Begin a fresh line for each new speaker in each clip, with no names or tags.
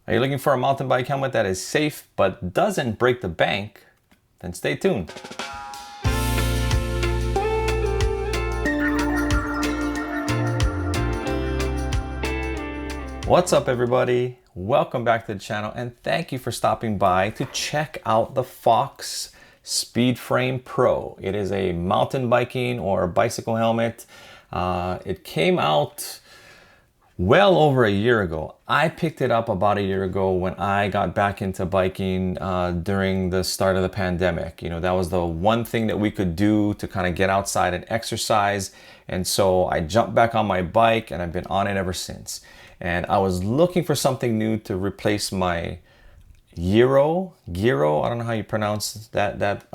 Are you looking for a mountain bike helmet that is safe but doesn't break the bank? Then stay tuned. What's up everybody? Welcome back to the channel and thank you for stopping by to check out the Fox Speedframe Pro. It is a mountain biking or bicycle helmet. It came out well over a year ago. I picked it up about a year ago when I got back into biking during the start of the pandemic. You know, that was the one thing that we could do to kind of get outside and exercise. And so I jumped back on my bike and I've been on it ever since. And I was looking for something new to replace my Giro, I don't know how you pronounce that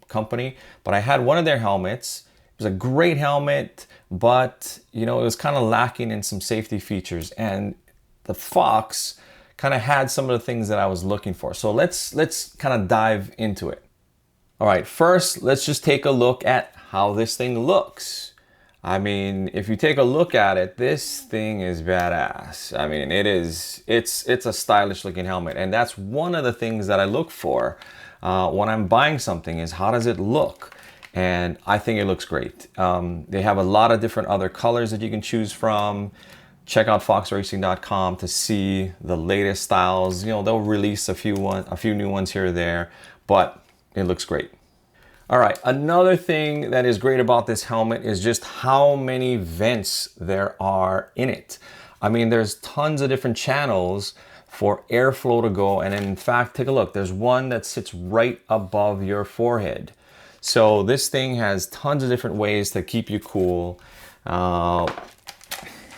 company, but I had one of their helmets. It was a great helmet, but you know, it was kind of lacking in some safety features, and the Fox kind of had some of the things that I was looking for. So let's kind of dive into it. All right, first, let's just take a look at how this thing looks. I mean, if you take a look at it, this thing is badass. I mean, it's a stylish looking helmet. And that's one of the things that I look for when I'm buying something is how does it look? And I think it looks great. They have a lot of different other colors that you can choose from. Check out foxracing.com to see the latest styles. You know, they'll release a few new ones here or there, but it looks great. All right, another thing that is great about this helmet is just how many vents there are in it. I mean, there's tons of different channels for airflow to go. And in fact, take a look, there's one that sits right above your forehead. So this thing has tons of different ways to keep you cool. And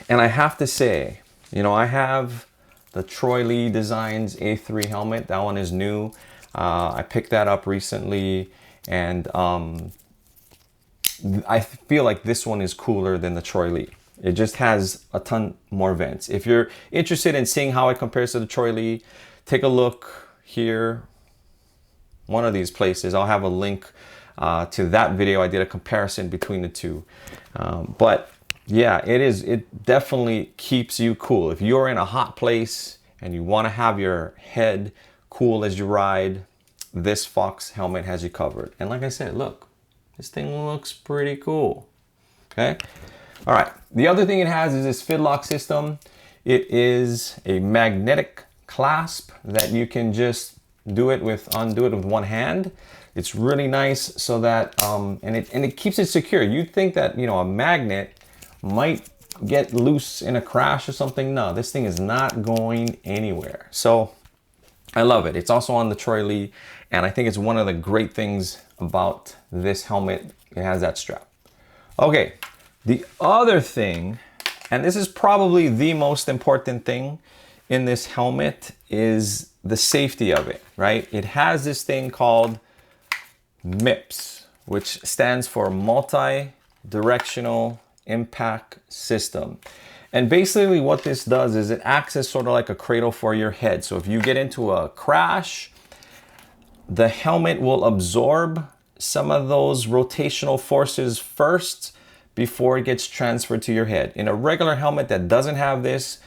I have to say, you know, I have the Troy Lee Designs A3 helmet. That one is new. I picked that up recently. And I feel like this one is cooler than the Troy Lee. It just has a ton more vents. If you're interested in seeing how it compares to the Troy Lee, take a look here. One of these places, I'll have a link to that video. I did a comparison between the two. But yeah, it definitely keeps you cool. If you're in a hot place and you want to have your head cool as you ride, this Fox helmet has you covered. And like I said, look, this thing looks pretty cool. Okay. All right. The other thing it has is this Fidlock system. It is a magnetic clasp that you can just undo it with one hand. It's really nice so that, and it keeps it secure. You'd think that, you know, a magnet might get loose in a crash or something. No, this thing is not going anywhere. So I love it. It's also on the Troy Lee, and I think it's one of the great things about this helmet. It has that strap. Okay, the other thing, and this is probably the most important thing in this helmet, is the safety of it, right? It has this thing called MIPS, which stands for Multi-Directional Impact System. And basically what this does is it acts as sort of like a cradle for your head. So if you get into a crash, the helmet will absorb some of those rotational forces first before it gets transferred to your head. In a regular helmet that doesn't have this,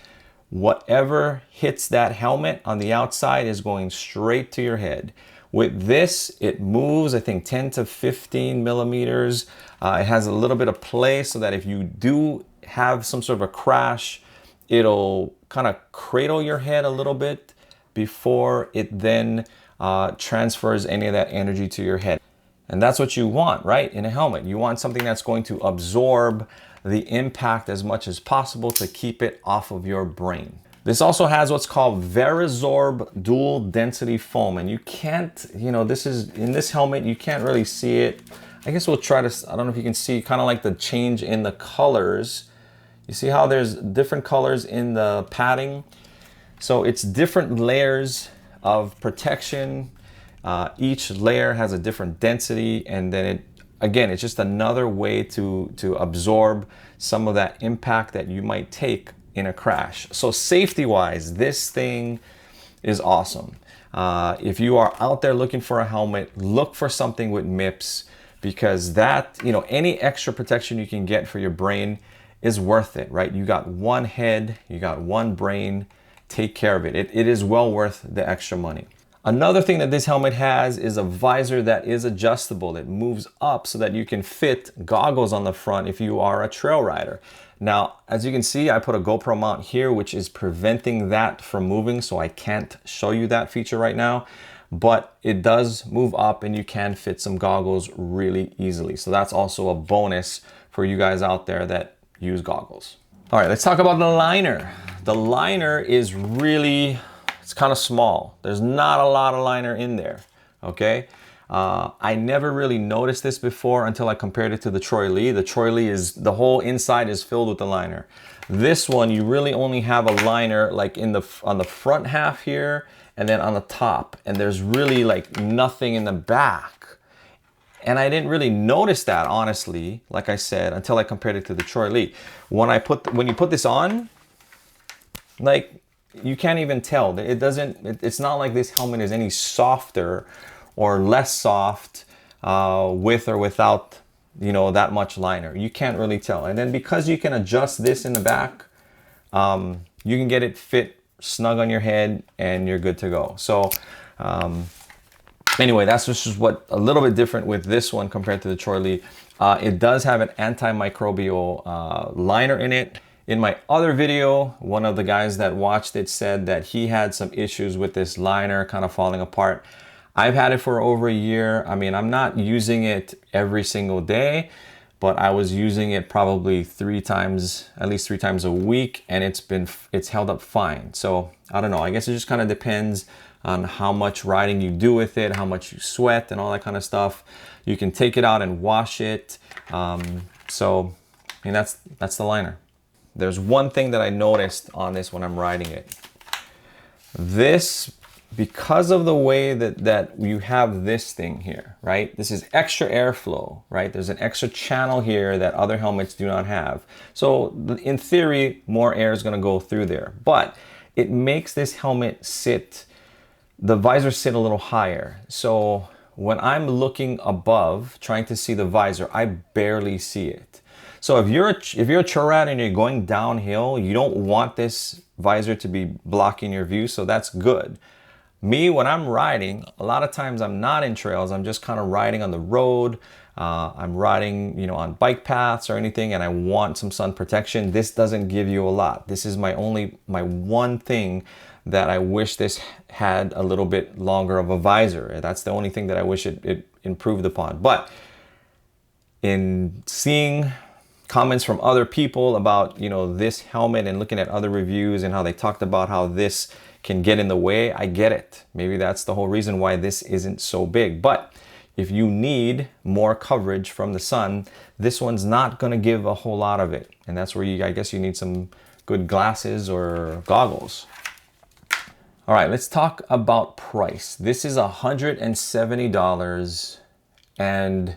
whatever hits that helmet on the outside is going straight to your head. With this, it moves, I think, 10 to 15 millimeters. It has a little bit of play so that if you do have some sort of a crash, it'll kind of cradle your head a little bit before it then transfers any of that energy to your head. And that's what you want, right? In a helmet, you want something that's going to absorb the impact as much as possible to keep it off of your brain. This also has what's called Varazor dual density foam, and you can't, you know, this is in this helmet, you can't really see it. I guess we'll try to, I don't know if you can see kind of like the change in the colors. You see how there's different colors in the padding? So it's different layers of protection. Each layer has a different density, and then again, it's just another way to absorb some of that impact that you might take in a crash. So safety-wise, this thing is awesome. If you are out there looking for a helmet, look for something with MIPS, because that, you know, any extra protection you can get for your brain is worth it, right? You got one head, you got one brain, take care of it. It is well worth the extra money. Another thing that this helmet has is a visor that is adjustable. It moves up so that you can fit goggles on the front if you are a trail rider. Now, as you can see, I put a GoPro mount here, which is preventing that from moving, so I can't show you that feature right now, but it does move up and you can fit some goggles really easily. So that's also a bonus for you guys out there that use goggles. All right, let's talk about the liner. The liner is really, it's kind of small. There's not a lot of liner in there, okay? I never really noticed this before until I compared it to the Troy Lee. The Troy Lee is, the whole inside is filled with the liner. This one, you really only have a liner like on the front half here and then on the top. And there's really like nothing in the back. And I didn't really notice that, honestly, like I said, until I compared it to the Troy Lee. When you put this on, like, you can't even tell. It's not like this helmet is any softer or less soft with or without, you know, that much liner. You can't really tell. And then because you can adjust this in the back, you can get it fit snug on your head and you're good to go. So anyway, that's just what a little bit different with this one compared to the Troy Lee. It does have an antimicrobial liner in it. In my other video, one of the guys that watched it said that he had some issues with this liner kind of falling apart. I've had it for over a year. I mean, I'm not using it every single day, but I was using it probably at least three times a week, and it's held up fine. So I don't know, I guess it just kind of depends on how much riding you do with it, how much you sweat and all that kind of stuff. You can take it out and wash it. So I mean, that's the liner. There's one thing that I noticed on this when I'm riding it. This, because of the way that you have this thing here, right? This is extra airflow, right? There's an extra channel here that other helmets do not have. So in theory, more air is gonna go through there, but it makes this helmet the visor sit a little higher. So when I'm looking above, trying to see the visor, I barely see it. So if you're a trail rider and you're going downhill, you don't want this visor to be blocking your view, so that's good. Me, when I'm riding, a lot of times I'm not in trails. I'm just kind of riding on the road. I'm riding, you know, on bike paths or anything, and I want some sun protection. This doesn't give you a lot. This is my one thing that I wish this had a little bit longer of a visor. That's the only thing that I wish it improved upon. But in seeing comments from other people about, you know, this helmet and looking at other reviews and how they talked about how this can get in the way, I get it. Maybe that's the whole reason why this isn't so big. But if you need more coverage from the sun, this one's not gonna give a whole lot of it. And that's where I guess you need some good glasses or goggles. All right, let's talk about price. This is $170, and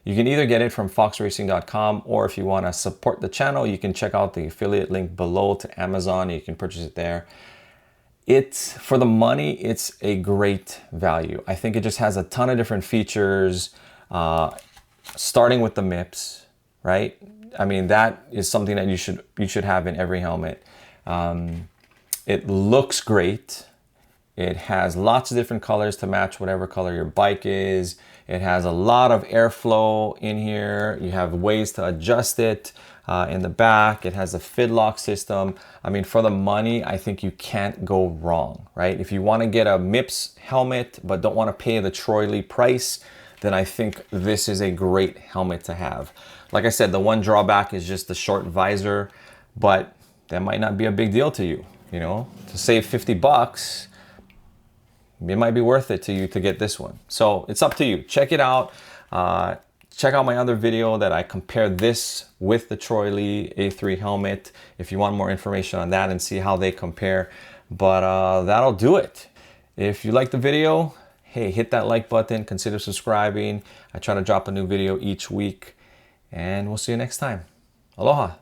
you can either get it from foxracing.com, or if you want to support the channel, you can check out the affiliate link below to Amazon. You can purchase it there. For the money, it's a great value. I think it just has a ton of different features, starting with the MIPS, right? I mean, that is something that you should have in every helmet. It looks great. It has lots of different colors to match whatever color your bike is. It has a lot of airflow in here. You have ways to adjust it in the back. It has a Fidlock system. I mean, for the money, I think you can't go wrong, right? If you want to get a MIPS helmet but don't want to pay the Troy Lee price, then I think this is a great helmet to have. Like I said, the one drawback is just the short visor, but that might not be a big deal to you, you know? To save 50 bucks, it might be worth it to you to get this one. So it's up to you. Check it out. Check out my other video that I compared this with the Troy Lee A3 helmet if you want more information on that and see how they compare. But that'll do it. If you like the video, hey, hit that like button, consider subscribing. I try to drop a new video each week, and we'll see you next time. Aloha.